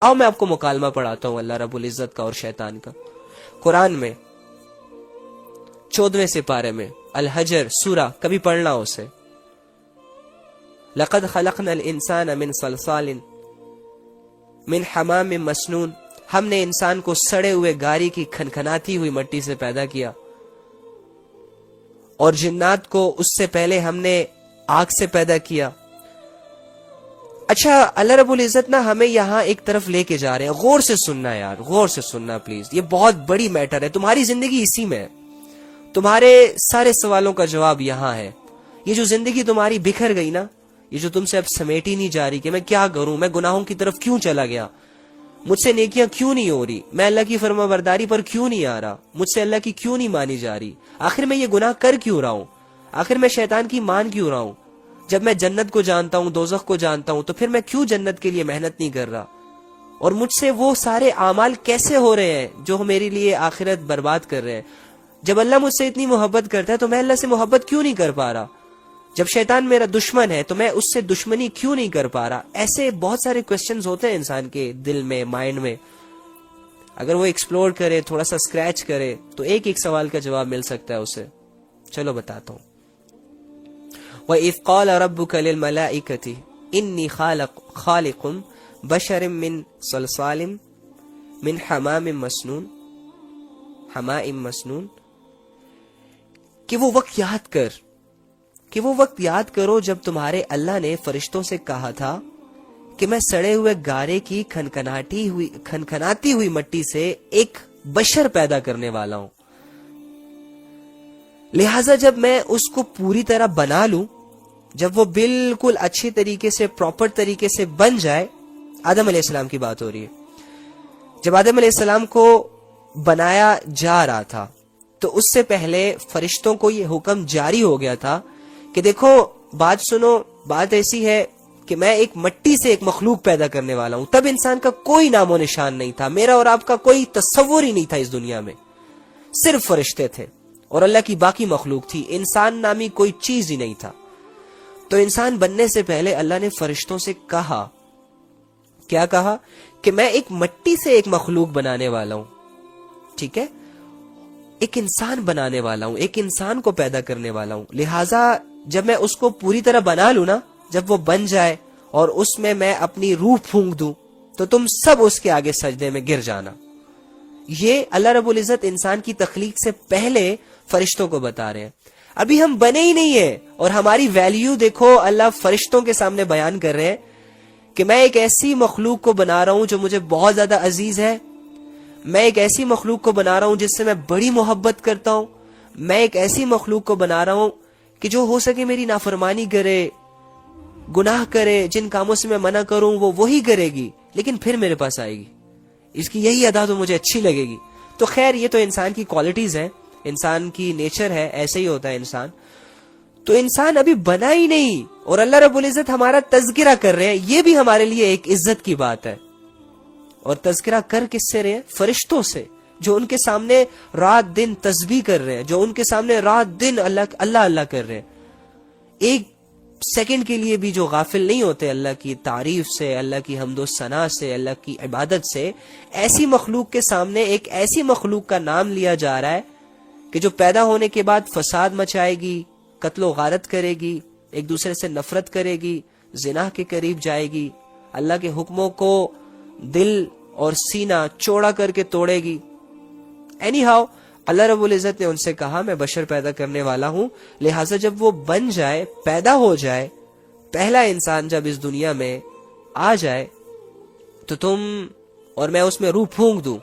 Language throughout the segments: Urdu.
آؤ میں آپ کو مکالمہ پڑھاتا ہوں اللہ رب العزت کا اور شیطان کا. قرآن میں 14ویں سپارے میں الحجر سورہ، کبھی پڑھنا اسے. لقد خلقنا الانسان من صلصال من حمام مسنون، ہم نے انسان کو سڑے ہوئے گاری کی کھنکھناتی ہوئی مٹی سے پیدا کیا، اور جنات کو اس سے پہلے ہم نے آگ سے پیدا کیا. اچھا، اللہ رب العزت نا ہمیں یہاں ایک طرف لے کے جا رہے ہیں. غور سے سننا یار، غور سے سننا پلیز، یہ بہت بڑی میٹر ہے. تمہاری زندگی اسی میں ہے، تمہارے سارے سوالوں کا جواب یہاں ہے. یہ جو زندگی تمہاری بکھر گئی نا، یہ جو تم سے اب سمیٹی نہیں جا رہی کہ میں کیا کروں، میں گناہوں کی طرف کیوں چلا گیا، مجھ سے نیکیاں کیوں نہیں ہو رہی، میں اللہ کی فرما برداری پر کیوں نہیں آ رہا، مجھ سے اللہ کی کیوں نہیں مانی جا رہی، آخر میں یہ گناہ کر کیوں رہا ہوں، آخر میں شیطان کی مان کیوں رہا ہوں، جب میں جنت کو جانتا ہوں، دوزخ کو جانتا ہوں، تو پھر میں کیوں جنت کے لیے محنت نہیں کر رہا، اور مجھ سے وہ سارے اعمال کیسے ہو رہے ہیں جو میرے لیے آخرت برباد کر رہے ہیں. جب اللہ مجھ سے اتنی محبت کرتا ہے تو میں اللہ سے محبت کیوں نہیں کر پا رہا، جب شیطان میرا دشمن ہے تو میں اس سے دشمنی کیوں نہیں کر پا رہا. ایسے بہت سارے کوسچنز ہوتے ہیں انسان کے دل میں، مائنڈ میں. اگر وہ ایکسپلور کرے، تھوڑا سا اسکریچ کرے، تو ایک ایک سوال کا جواب مل سکتا ہے اسے. چلو بتاتا ہوں. وَإِذْ قَالَ رَبُّكَ لِلْمَلَائِكَةِ إِنِّي خَالِقٌ بَشَرٍ مِّن صَلْصَالٍ مِّن حَمَامٍ مَّسْنُونٍ. کہ وہ وقت یاد کرو جب تمہارے اللہ نے فرشتوں سے کہا تھا کہ میں سڑے ہوئے گارے کی کھنکھناتی ہوئی مٹی سے ایک بشر پیدا کرنے والا ہوں، لہٰذا جب میں اس کو پوری طرح بنا لوں، جب وہ بالکل اچھی طریقے سے، پراپر طریقے سے بن جائے. آدم علیہ السلام کی بات ہو رہی ہے. جب آدم علیہ السلام کو بنایا جا رہا تھا تو اس سے پہلے فرشتوں کو یہ حکم جاری ہو گیا تھا کہ دیکھو، بات سنو، بات ایسی ہے کہ میں ایک مٹی سے ایک مخلوق پیدا کرنے والا ہوں. تب انسان کا کوئی نام و نشان نہیں تھا، میرا اور آپ کا کوئی تصور ہی نہیں تھا اس دنیا میں، صرف فرشتے تھے اور اللہ کی باقی مخلوق تھی. انسان نامی کوئی چیز ہی نہیں تھا. تو انسان بننے سے پہلے اللہ نے فرشتوں سے کہا، کیا کہا؟ کہ میں ایک مٹی سے ایک مخلوق بنانے والا ہوں. ٹھیک ہے، ایک انسان بنانے والا ہوں، ایک انسان کو پیدا کرنے والا ہوں. لہٰذا جب میں اس کو پوری طرح بنا لوں نا، جب وہ بن جائے اور اس میں اپنی روح پھونک دوں، تو تم سب اس کے آگے سجدے میں گر جانا. یہ اللہ رب العزت انسان کی تخلیق سے پہلے فرشتوں کو بتا رہے ہیں. ابھی ہم بنے ہی نہیں ہیں، اور ہماری ویلیو دیکھو اللہ فرشتوں کے سامنے بیان کر رہے ہیں کہ میں ایک ایسی مخلوق کو بنا رہا ہوں جو مجھے بہت زیادہ عزیز ہے، میں ایک ایسی مخلوق کو بنا رہا ہوں جس سے میں بڑی محبت کرتا ہوں، میں ایک ایسی مخلوق کو بنا رہا ہوں کہ جو ہو سکے میری نافرمانی کرے، گناہ کرے، جن کاموں سے میں منع کروں وہ وہی کرے گی، لیکن پھر میرے پاس آئے گی، اس کی یہی ادا تو مجھے اچھی لگے گی. تو خیر یہ تو انسان کی کوالٹیز ہیں، انسان کی نیچر ہے، ایسے ہی ہوتا ہے انسان. تو انسان ابھی بنا ہی نہیں، اور اللہ رب العزت ہمارا تذکرہ کر رہے ہیں. یہ بھی ہمارے لیے ایک عزت کی بات ہے. اور تذکرہ کر کس سے رہے ہیں؟ فرشتوں سے، جو ان کے سامنے رات دن تسبیح کر رہے ہیں، جو ان کے سامنے رات دن اللہ کر رہے ہیں. ایک سیکنڈ کے لیے بھی جو غافل نہیں ہوتے اللہ کی تعریف سے، اللہ کی حمد و ثنا سے، اللہ کی عبادت سے. ایسی مخلوق کے سامنے ایک ایسی مخلوق کا نام لیا جا رہا ہے کہ جو پیدا ہونے کے بعد فساد مچائے گی، قتل و غارت کرے گی، ایک دوسرے سے نفرت کرے گی، زنا کے قریب جائے گی، اللہ کے حکموں کو دل اور سینہ چوڑا کر کے توڑے گی. اینی ہاؤ اللہ رب العزت نے ان سے کہا میں بشر پیدا کرنے والا ہوں، لہٰذا جب وہ بن جائے، پیدا ہو جائے، پہلا انسان جب اس دنیا میں آ جائے تو تم اور میں اس میں روح پھونک دوں،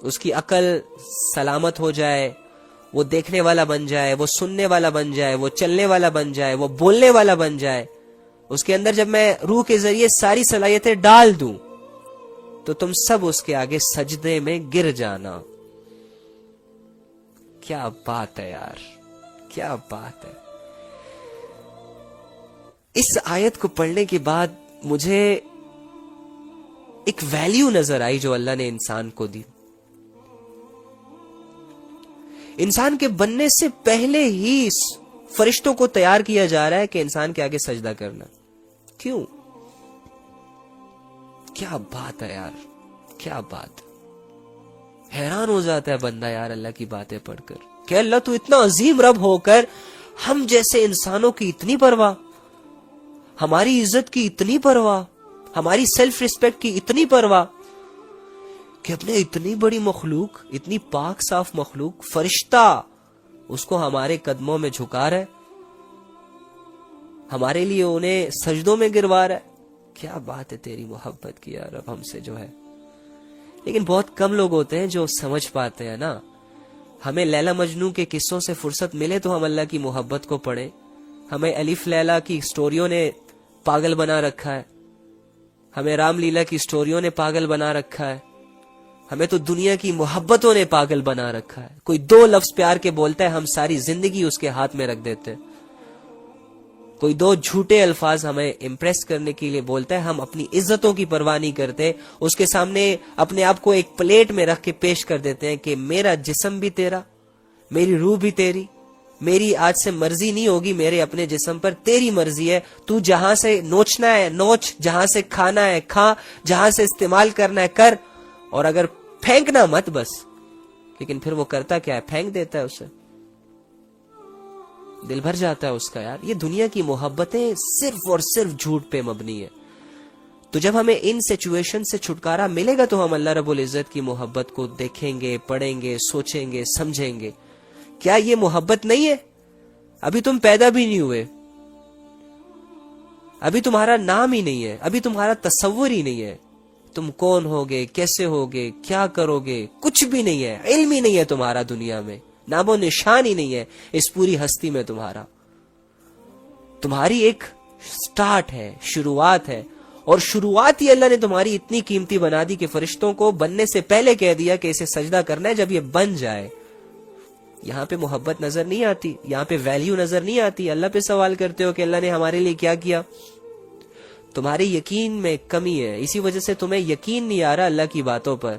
اس کی عقل سلامت ہو جائے، وہ دیکھنے والا بن جائے، وہ سننے والا بن جائے، وہ چلنے والا بن جائے، وہ بولنے والا بن جائے. اس کے اندر جب میں روح کے ذریعے ساری صلاحیتیں ڈال دوں تو تم سب اس کے آگے سجدے میں گر جانا. کیا بات ہے یار، کیا بات ہے. اس آیت کو پڑھنے کے بعد مجھے ایک ویلیو نظر آئی جو اللہ نے انسان کو دی. انسان کے بننے سے پہلے ہی فرشتوں کو تیار کیا جا رہا ہے کہ انسان کے آگے سجدہ کرنا. کیوں؟ کیا بات ہے یار، کیا بات. حیران ہو جاتا ہے بندہ یار اللہ کی باتیں پڑھ کر کہ اللہ تو اتنا عظیم رب ہو کر ہم جیسے انسانوں کی اتنی پرواہ، ہماری عزت کی اتنی پرواہ، ہماری سیلف ریسپیکٹ کی اتنی پرواہ کہ اپنے اتنی بڑی مخلوق، اتنی پاک صاف مخلوق، فرشتہ، اس کو ہمارے قدموں میں جھکا رہا ہے، ہمارے لیے انہیں سجدوں میں گروا رہا ہے. کیا بات ہے تیری محبت کی یار رب ہم سے جو ہے. لیکن بہت کم لوگ ہوتے ہیں جو سمجھ پاتے ہیں نا. ہمیں لیلا مجنوں کے قصوں سے فرصت ملے تو ہم اللہ کی محبت کو پڑھیں. ہمیں الف لیلا کی سٹوریوں نے پاگل بنا رکھا ہے، ہمیں رام لیلا کی سٹوریوں نے پاگل بنا رکھا ہے، ہمیں تو دنیا کی محبتوں نے پاگل بنا رکھا ہے. کوئی 2 لفظ پیار کے بولتا ہے ہم ساری زندگی اس کے ہاتھ میں رکھ دیتے ہیں. کوئی 2 جھوٹے الفاظ ہمیں امپریس کرنے کے لیے بولتا ہے، ہم اپنی عزتوں کی پرواہ نہیں کرتے، اس کے سامنے اپنے آپ کو ایک پلیٹ میں رکھ کے پیش کر دیتے ہیں کہ میرا جسم بھی تیرا، میری روح بھی تیری، میری آج سے مرضی نہیں ہوگی میرے اپنے جسم پر، تیری مرضی ہے. تو جہاں سے نوچنا ہے نوچ، جہاں سے کھانا ہے کھا، جہاں سے استعمال کرنا ہے کر، اور اگر پھینکنا مت بس. لیکن پھر وہ کرتا کیا ہے؟ پھینک دیتا ہے اسے. دل بھر جاتا ہے اس کا یار. یہ دنیا کی محبتیں صرف اور صرف جھوٹ پہ مبنی ہے. تو جب ہمیں ان سچویشن سے چھٹکارا ملے گا تو ہم اللہ رب العزت کی محبت کو دیکھیں گے، پڑھیں گے، سوچیں گے، سمجھیں گے. کیا یہ محبت نہیں ہے؟ ابھی تم پیدا بھی نہیں ہوئے، ابھی تمہارا نام ہی نہیں ہے، ابھی تمہارا تصور ہی نہیں ہے. تم کون ہوگے، کیسے ہوگے، کیا کرو گے، کچھ بھی نہیں ہے. علم ہی نہیں ہے تمہارا دنیا میں، نام و نشان ہی نہیں ہے اس پوری ہستی میں تمہارا. تمہاری ایک سٹارٹ ہے، شروعات ہے، اور شروعات ہی اللہ نے تمہاری اتنی قیمتی بنا دی کہ فرشتوں کو بننے سے پہلے کہہ دیا کہ اسے سجدہ کرنا ہے جب یہ بن جائے. یہاں پہ محبت نظر نہیں آتی، یہاں پہ ویلیو نظر نہیں آتی. اللہ پہ سوال کرتے ہو کہ اللہ نے ہمارے لیے کیا کیا. تمہارے یقین میں کمی ہے، اسی وجہ سے تمہیں یقین نہیں آ رہا اللہ کی باتوں پر،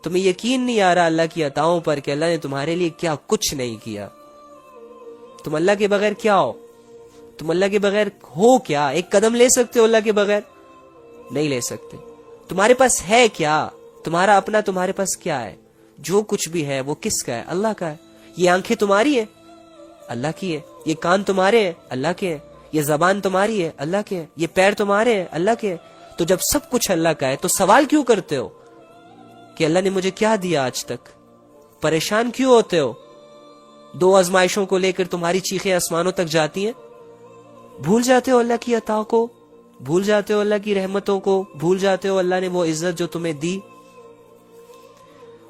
تمہیں یقین نہیں آ رہا اللہ کی عطاؤں پر کہ اللہ نے تمہارے لیے کیا کچھ نہیں کیا. تم اللہ کے بغیر کیا ہو؟ تم اللہ کے بغیر ہو کیا؟ ایک قدم لے سکتے ہو اللہ کے بغیر؟ نہیں لے سکتے. تمہارے پاس ہے کیا؟ تمہارا اپنا تمہارے پاس کیا ہے؟ جو کچھ بھی ہے وہ کس کا ہے؟ اللہ کا ہے. یہ آنکھیں تمہاری ہیں؟ اللہ کی ہے. یہ کان تمہارے ہیں؟ اللہ کے ہیں. یہ زبان تمہاری ہے؟ اللہ کے ہیں. یہ پیر تمہارے ہیں؟ اللہ کے ہیں. تو جب سب کچھ اللہ کا ہے تو سوال کیوں کرتے ہو کہ اللہ نے مجھے کیا دیا آج تک؟ پریشان کیوں ہوتے ہو؟ 2 آزمائشوں کو لے کر تمہاری چیخیں آسمانوں تک جاتی ہیں. بھول جاتے ہو اللہ کی عطا کو، بھول جاتے ہو اللہ کی رحمتوں کو، بھول جاتے ہو اللہ نے وہ عزت جو تمہیں دی.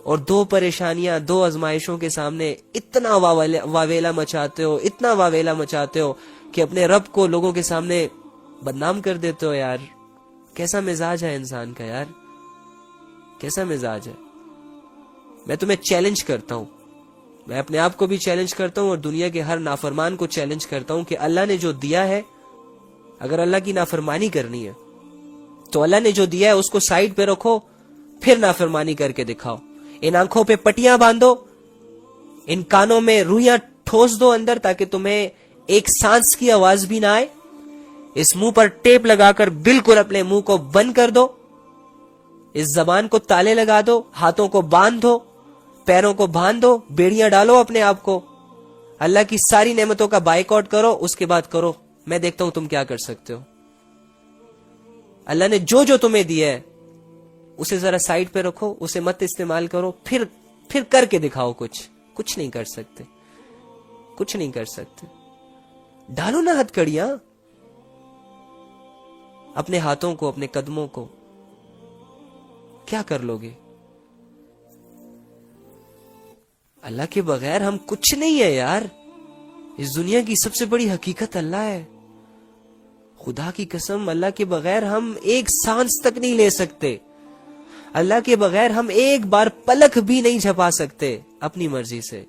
اور 2 پریشانیاں، 2 آزمائشوں کے سامنے اتنا واویلا مچاتے ہو، اتنا واویلا مچاتے ہو کہ اپنے رب کو لوگوں کے سامنے بدنام کر دیتے ہو. یار کیسا مزاج ہے انسان کا یار، کیسا مزاج ہے. میں تمہیں چیلنج کرتا ہوں، میں اپنے آپ کو بھی چیلنج کرتا ہوں اور دنیا کے ہر نافرمان کو چیلنج کرتا ہوں کہ اللہ نے جو دیا ہے، اگر اللہ کی نافرمانی کرنی ہے تو اللہ نے جو دیا ہے اس کو سائیڈ پہ رکھو، پھر نافرمانی کر کے دکھاؤ. ان آنکھوں پہ پٹیاں باندھو، ان کانوں میں رویاں ٹھوس دو اندر تاکہ تمہیں ایک سانس کی آواز بھی نہ آئے. اس منہ پر ٹیپ لگا کر بالکل اپنے منہ کو بند کر دو. اس زبان کو تالے لگا دو، ہاتھوں کو باندھ دو، پیروں کو باندھ دو، بیڑیاں ڈالو اپنے آپ کو. اللہ کی ساری نعمتوں کا بائیکاٹ کرو، اس کے بعد کرو. میں دیکھتا ہوں تم کیا کر سکتے ہو. اللہ نے جو جو تمہیں دیا ہے اسے ذرا سائیڈ پہ رکھو، اسے مت استعمال کرو، پھر کر کے دکھاؤ. کچھ نہیں کر سکتے، کچھ نہیں کر سکتے. ڈالو نا ہتھکڑیاں اپنے ہاتھوں کو، اپنے قدموں کو. کیا کر لو گے؟ اللہ کے بغیر ہم کچھ نہیں ہے یار. اس دنیا کی سب سے بڑی حقیقت اللہ ہے. خدا کی قسم اللہ کے بغیر ہم ایک سانس تک نہیں لے سکتے. اللہ کے بغیر ہم ایک بار پلک بھی نہیں جھپا سکتے اپنی مرضی سے.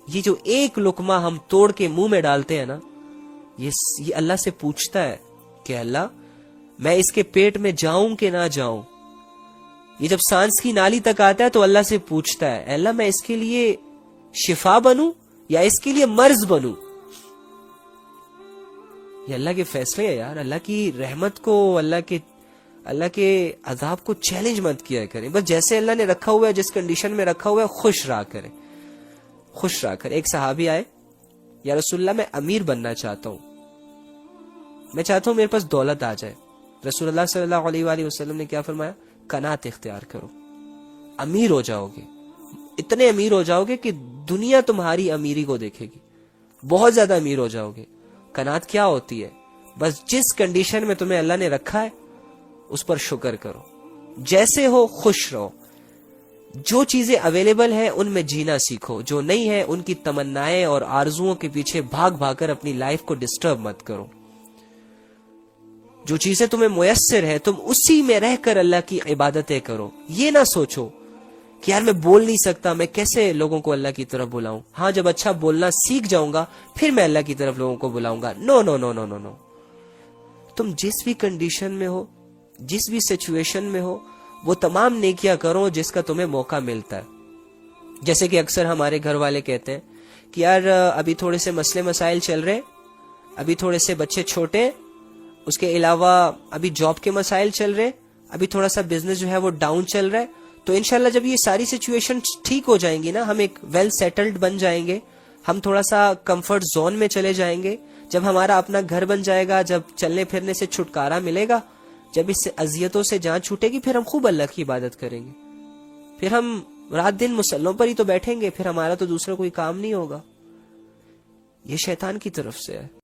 یہ جو ایک لقمہ ہم توڑ کے منہ میں ڈالتے ہیں نا، یہ اللہ سے پوچھتا ہے کہ اللہ میں اس کے پیٹ میں جاؤں کہ نہ جاؤں. یہ جب سانس کی نالی تک آتا ہے تو اللہ سے پوچھتا ہے اللہ میں اس کے لیے شفا بنوں یا اس کے لیے مرض بنوں. یہ اللہ کے فیصلے ہیں یار. اللہ کی رحمت کو، اللہ کے اللہ کے عذاب کو چیلنج مت کیا کریں. بس جیسے اللہ نے رکھا ہوا ہے, جس کنڈیشن میں رکھا ہوا ہے, خوش رہا کریں, خوش رہا کریں. ایک صحابی آئے, یا رسول اللہ میں امیر بننا چاہتا ہوں, میں چاہتا ہوں میرے پاس دولت آ جائے. رسول اللہ صلی اللہ علیہ وآلہ وسلم نے کیا فرمایا؟ قناعت اختیار کرو, امیر ہو جاؤ گے, اتنے امیر ہو جاؤ گے کہ دنیا تمہاری امیری کو دیکھے گی, بہت زیادہ امیر ہو جاؤ گے. قناعت کیا ہوتی ہے؟ بس جس کنڈیشن میں تمہیں اللہ نے رکھا ہے اس پر شکر کرو, جیسے ہو خوش رہو. جو چیزیں اویلیبل ہیں ان میں جینا سیکھو, جو نہیں ہے ان کی تمنائیں اور آرزوؤں کے پیچھے بھاگ بھاگ کر اپنی لائف کو ڈسٹرب مت کرو. جو چیزیں تمہیں میسر ہے تم اسی میں رہ کر اللہ کی عبادتیں کرو. یہ نہ سوچو کہ یار میں بول نہیں سکتا, میں کیسے لوگوں کو اللہ کی طرف بلاؤں. ہاں جب اچھا بولنا سیکھ جاؤں گا پھر میں اللہ کی طرف لوگوں کو بلاؤں گا. نو نو نو نو نو نو. تم جس بھی کنڈیشن میں ہو, جس بھی سچویشن میں ہو, وہ تمام نیکیاں کرو جس کا تمہیں موقع ملتا ہے. جیسے کہ اکثر ہمارے گھر والے کہتے ہیں کہ یار ابھی تھوڑے سے مسئلے مسائل چل رہے, ابھی تھوڑے سے بچے چھوٹے, اس کے علاوہ ابھی جاب کے مسائل چل رہے, ابھی تھوڑا سا بزنس جو ہے وہ ڈاؤن چل رہا ہے. تو انشاءاللہ جب یہ ساری سچویشن ٹھیک ہو جائیں گی نا, ہم ایک ویل سیٹلڈ بن جائیں گے, ہم تھوڑا سا کمفرٹ زون میں چلے جائیں گے, جب ہمارا اپنا گھر بن جائے گا, جب چلنے پھرنے سے چھٹکارا ملے گا, جب اس اذیتوں سے جان چھوٹے گی, پھر ہم خوب اللہ کی عبادت کریں گے. پھر ہم رات دن مصلوں پر ہی تو بیٹھیں گے, پھر ہمارا تو دوسرا کوئی کام نہیں ہوگا. یہ شیطان کی طرف سے ہے.